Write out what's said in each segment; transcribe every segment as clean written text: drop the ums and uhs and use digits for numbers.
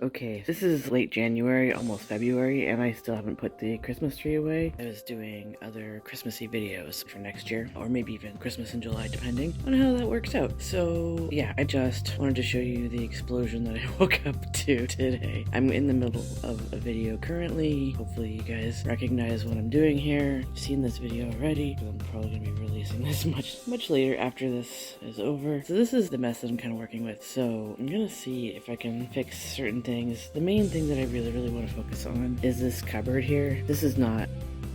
Okay, this is late January, almost February, and I still haven't put the Christmas tree away. I was doing other Christmassy videos for next year, or maybe even Christmas in July, depending on how that works out. So yeah, I just wanted to show you the explosion that I woke up to today. I'm in the middle of a video currently. Hopefully you guys recognize what I'm doing here. You've seen this video already, but I'm probably going to be releasing this much later after this is over. So this is the mess that I'm kind of working with. So I'm going to see if I can fix certain things. The main thing that I really want to focus on is this cupboard here. This is not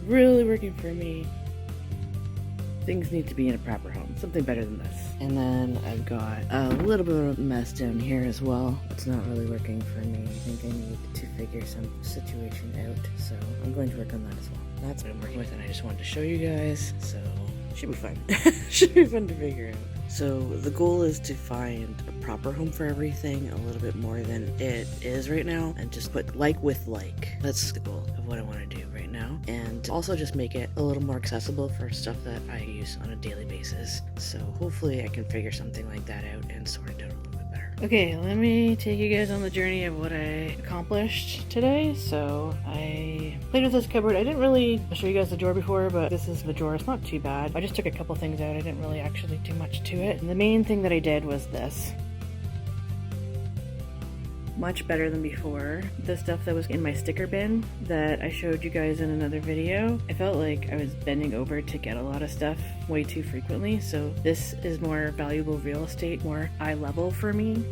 really working for me. Things need to be in a proper home, something better than this. And then I've got a little bit of a mess down here as well. It's not really working for me. I think I need to figure some situation out, so I'm going to work on that as well. That's what I'm working with, and I just wanted to show you guys, so should be fun. Should be fun to figure out. So the goal is to find a proper home for everything a little bit more than it is right now, and just put like with like. That's the goal of what I want to do right now, and also just make it a little more accessible for stuff that I use on a daily basis. So hopefully I can figure something like that out and sort it out a little bit better. Okay, let me take you guys on the journey of what I accomplished today. So I played with this cupboard. I didn't really show you guys the drawer before, but this is the drawer. It's not too bad. I just took a couple things out. I didn't really actually do much to it. And the main thing that I did was this. Much better than before. The stuff that was in my sticker bin that I showed you guys in another video, I felt like I was bending over to get a lot of stuff way too frequently, so this is more valuable real estate, more eye level for me.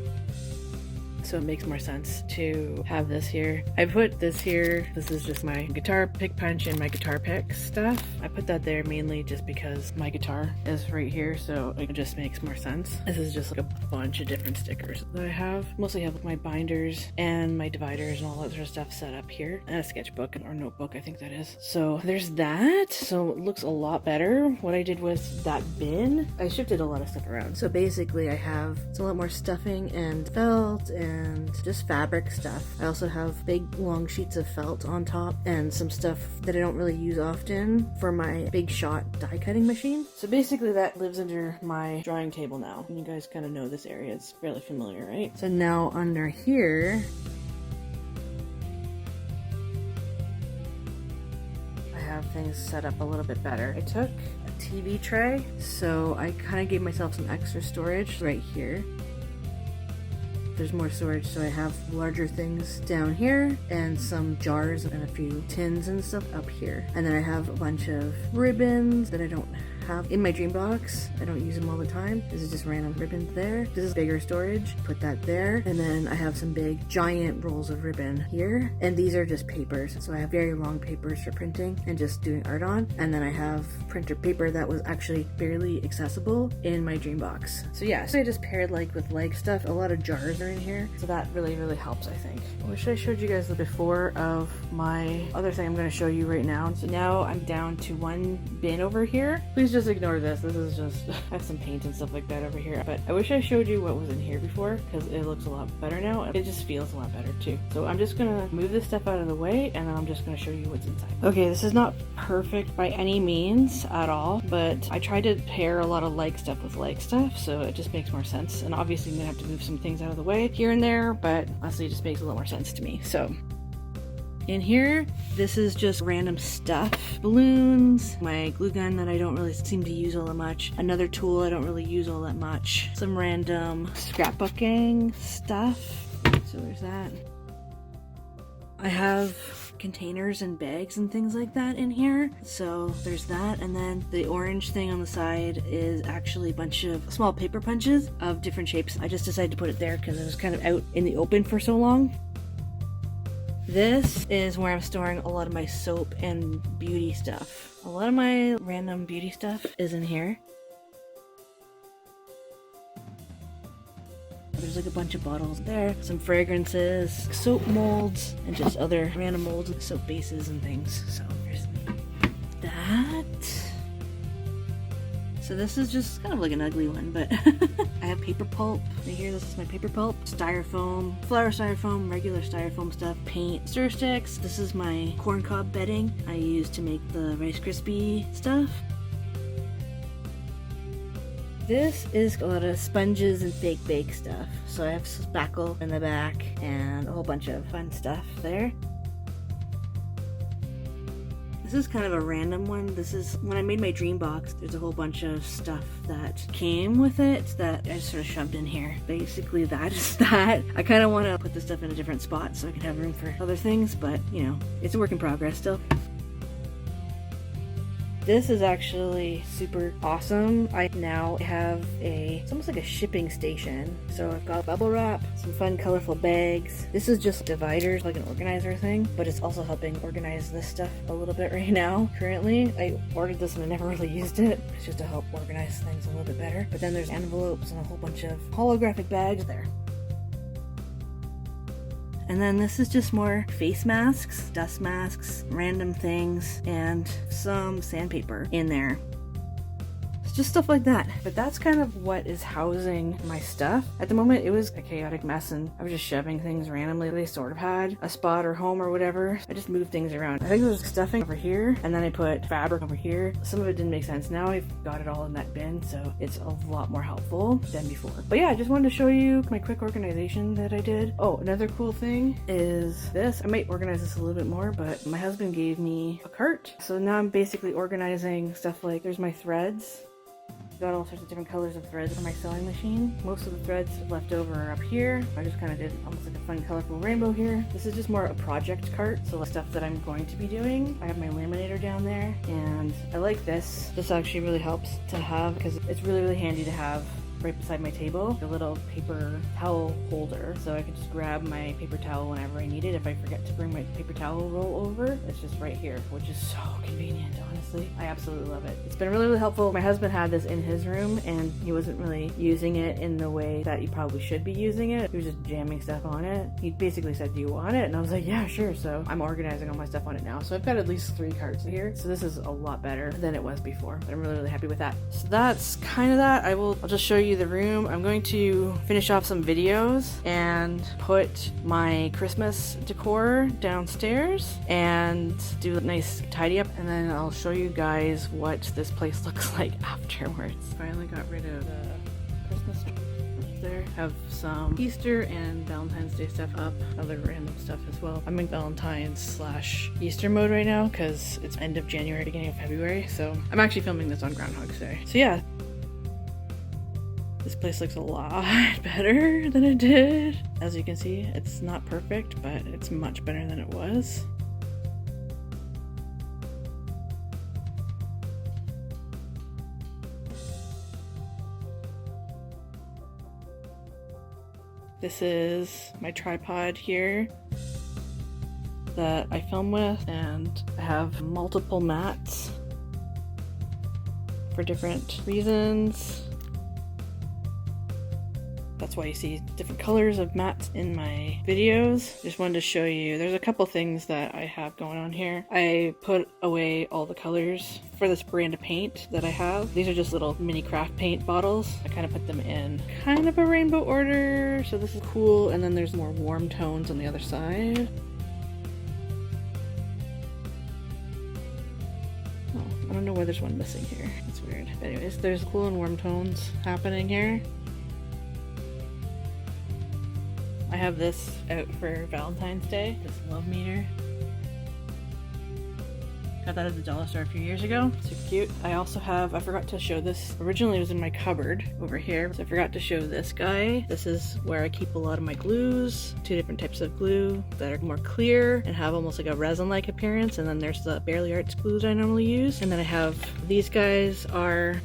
So it makes more sense to have this here. I put this here. This is just my guitar pick punch and my guitar pick stuff. I put that there mainly just because my guitar is right here, so it just makes more sense. This is just like a bunch of different stickers that I have. Mostly have my binders and my dividers and all that sort of stuff set up here. And a sketchbook or notebook, I think that is. So there's that. So it looks a lot better. What I did was that bin, I shifted a lot of stuff around. So basically I have a lot more stuffing and felt and just fabric stuff. I also have big long sheets of felt on top and some stuff that I don't really use often for my Big Shot die cutting machine. So basically that lives under my drawing table now. And you guys kind of know this area. It's fairly familiar, right? So now under here, I have things set up a little bit better. I took a TV tray, so I kind of gave myself some extra storage right here. There's more storage, so I have larger things down here and some jars and a few tins and stuff up here. And then I have a bunch of ribbons that I don't have in my dream box. I don't use them all the time. This is just random ribbons there. This is bigger storage. Put that there. And then I have some big giant rolls of ribbon here. And these are just papers. So I have very long papers for printing and just doing art on. And then I have printer paper that was actually barely accessible in my dream box. So yeah, so I just paired like with like stuff. A lot of jars are in here. So that really helps, I think. I wish I showed you guys the before of my other thing I'm going to show you right now. So now I'm down to one bin over here. Please just ignore this. This is just, I have some paint and stuff like that over here. But I wish I showed you what was in here before because it looks a lot better now. It just feels a lot better too. So I'm just going to move this stuff out of the way and then I'm just going to show you what's inside. Okay, this is not perfect by any means at all, but I tried to pair a lot of like stuff with like stuff, so it just makes more sense. And obviously I'm going to have to move some things out of the way here and there, but honestly it just makes a lot more sense to me. So in here, this is just random stuff. Balloons, my glue gun that I don't really seem to use all that much, another tool I don't really use all that much, some random scrapbooking stuff. So there's that. I have containers and bags and things like that in here, so there's that. And then the orange thing on the side is actually a bunch of small paper punches of different shapes. I just decided to put it there because it was kind of out in the open for so long. This is where I'm storing a lot of my soap and beauty stuff. A lot of my random beauty stuff is in here. There's like a bunch of bottles there, some fragrances, soap molds, and just other random molds with soap bases and things. So there's that. So this is just kind of like an ugly one, but I have paper pulp right here. This is my paper pulp, styrofoam, flour styrofoam, regular styrofoam stuff, paint, stir sticks. This is my corn cob bedding I use to make the Rice Krispie stuff. This is a lot of sponges and fake bake stuff. So I have spackle in the back and a whole bunch of fun stuff there. This is kind of a random one. This is when I made my dream box, there's a whole bunch of stuff that came with it that I just sort of shoved in here. Basically that is that. I kind of want to put this stuff in a different spot so I can have room for other things, but you know, it's a work in progress still. This is actually super awesome. I now have it's almost like a shipping station. So I've got bubble wrap, some fun colorful bags. This is just dividers, like an organizer thing, but it's also helping organize this stuff a little bit right now. Currently, I ordered this and I never really used it. It's just to help organize things a little bit better. But then there's envelopes and a whole bunch of holographic bags there. And then this is just more face masks, dust masks, random things, and some sandpaper in there. It's just stuff like that. But that's kind of what is housing my stuff. At the moment, it was a chaotic mess and I was just shoving things randomly. They sort of had a spot or home or whatever. I just moved things around. I think there was stuffing over here and then I put fabric over here. Some of it didn't make sense. Now I've got it all in that bin, so it's a lot more helpful than before. But yeah, I just wanted to show you my quick organization that I did. Oh, another cool thing is this. I might organize this a little bit more, but my husband gave me a cart. So now I'm basically organizing stuff like there's my threads. Got all sorts of different colors of threads on my sewing machine. Most of the threads left over are up here. I just kind of did almost like a fun colorful rainbow here. This is just more a project cart, so like stuff that I'm going to be doing. I have my laminator down there and I like this. This actually really helps to have because it's really, really handy to have right beside my table, a little paper towel holder, so I can just grab my paper towel whenever I need it. If I forget to bring my paper towel roll over, it's just right here, which is so convenient, honestly. I absolutely love it. It's been really, really helpful. My husband had this in his room and he wasn't really using it in the way that you probably should be using it. He was just jamming stuff on it. He basically said, do you want it? And I was like, yeah, sure. So I'm organizing all my stuff on it now. So I've got at least 3 carts here. So this is a lot better than it was before, but I'm really, really happy with that. So that's kind of that. I'll just show you the room. I'm going to finish off some videos and put my Christmas decor downstairs and do a nice tidy up, and then I'll show you guys what this place looks like afterwards. Finally got rid of the Christmas tree there. Have some Easter and Valentine's Day stuff up, other random stuff as well. I'm in Valentine's / Easter mode right now because it's end of January, beginning of February, so I'm actually filming this on Groundhog's Day. So yeah. This place looks a lot better than it did. As you can see, it's not perfect, but it's much better than it was. This is my tripod here that I film with, and I have multiple mats for different reasons. That's why you see different colors of mats in my videos. Just wanted to show you, there's a couple things that I have going on here. I put away all the colors for this brand of paint that I have. These are just little mini craft paint bottles. I kind of put them in kind of a rainbow order, so this is cool. And then there's more warm tones on the other side. Oh, I don't know why there's one missing here. It's weird. But anyways, there's cool and warm tones happening here. I have this out for Valentine's Day, this love meter. Got that at the dollar store a few years ago. Super cute. I also have, I forgot to show this. Originally it was in my cupboard over here, so I forgot to show this guy. This is where I keep a lot of my glues. 2 different types of glue that are more clear and have almost like a resin-like appearance. And then there's the Barely Arts glues I normally use. And then I have, these guys are,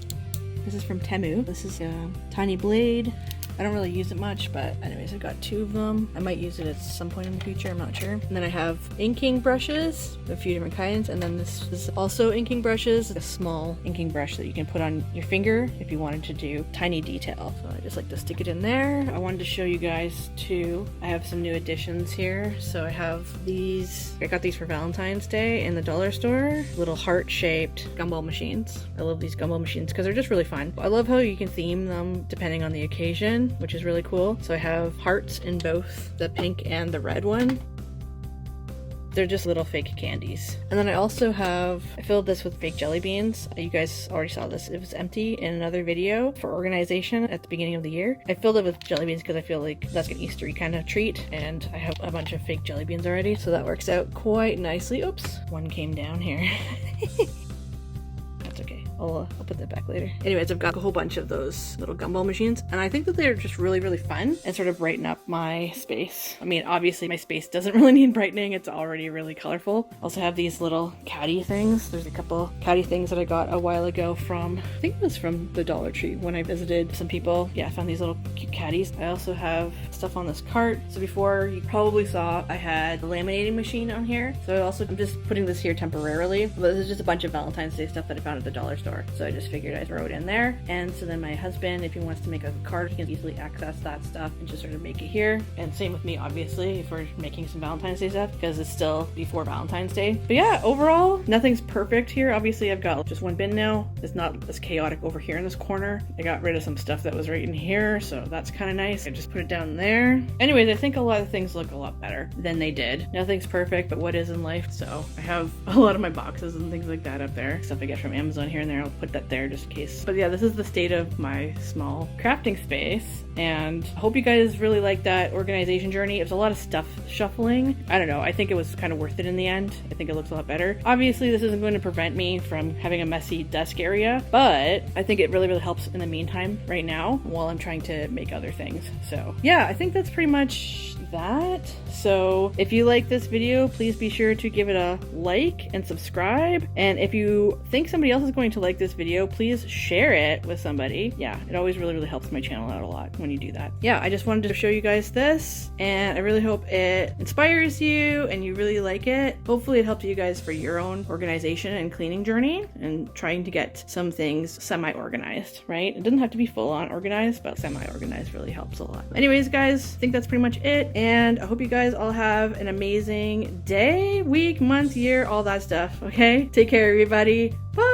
this is from Temu. This is a tiny blade. I don't really use it much, but anyways, I've got 2 of them. I might use it at some point in the future, I'm not sure. And then I have inking brushes, a few different kinds, and then this is also inking brushes, a small inking brush that you can put on your finger if you wanted to do tiny detail. So I just like to stick it in there. I wanted to show you guys too. I have some new additions here. So I have these, I got these for Valentine's Day in the dollar store, little heart-shaped gumball machines. I love these gumball machines because they're just really fun. I love how you can theme them depending on the occasion, which is really cool. So I have hearts in both the pink and the red one. They're just little fake candies. And then I also have, I filled this with fake jelly beans. You guys already saw this. It was empty in another video for organization at the beginning of the year. I filled it with jelly beans because I feel like that's an Eastery kind of treat, and I have a bunch of fake jelly beans already, so that works out quite nicely. Oops, one came down here. That's okay. I'll put that back later. Anyways, I've got a whole bunch of those little gumball machines, and I think that they're just really, really fun and sort of brighten up my space. I mean, obviously my space doesn't really need brightening. It's already really colorful. I also have these little caddy things. There's a couple caddy things that I got a while ago from, I think it was from the Dollar Tree when I visited some people. Yeah, I found these little cute caddies. I also have stuff on this cart. So before, you probably saw I had the laminating machine on here. So I'm just putting this here temporarily. But this is just a bunch of Valentine's Day stuff that I found at the dollar store. So I just figured I'd throw it in there. And so then my husband, if he wants to make a card, he can easily access that stuff and just sort of make it here. And same with me, obviously, if we're making some Valentine's Day stuff, because it's still before Valentine's Day. But yeah, overall, nothing's perfect here. Obviously, I've got just one bin now. It's not as chaotic over here in this corner. I got rid of some stuff that was right in here, so that's kind of nice. I just put it down there. Anyways, I think a lot of things look a lot better than they did. Nothing's perfect, but what is in life? So I have a lot of my boxes and things like that up there. Stuff I get from Amazon here and there. I'll put that there just in case. But yeah, this is the state of my small crafting space, and I hope you guys really like that organization journey. It was a lot of stuff shuffling. I don't know. I think it was kind of worth it in the end. I think it looks a lot better. Obviously, this isn't going to prevent me from having a messy desk area, but I think it really, really helps in the meantime right now while I'm trying to make other things. So yeah, I think that's pretty much that. So if you like this video, please be sure to give it a like and subscribe. And if you think somebody else is going to like this video, please share it with somebody. Yeah, it always really, really helps my channel out a lot when you do that. Yeah, I just wanted to show you guys this, and I really hope it inspires you and you really like it. Hopefully it helps you guys for your own organization and cleaning journey and trying to get some things semi-organized, right? It doesn't have to be full-on organized, but semi-organized really helps a lot. Anyways, guys, I think that's pretty much it. And I hope you guys all have an amazing day, week, month, year, all that stuff, okay? Take care, everybody. Bye!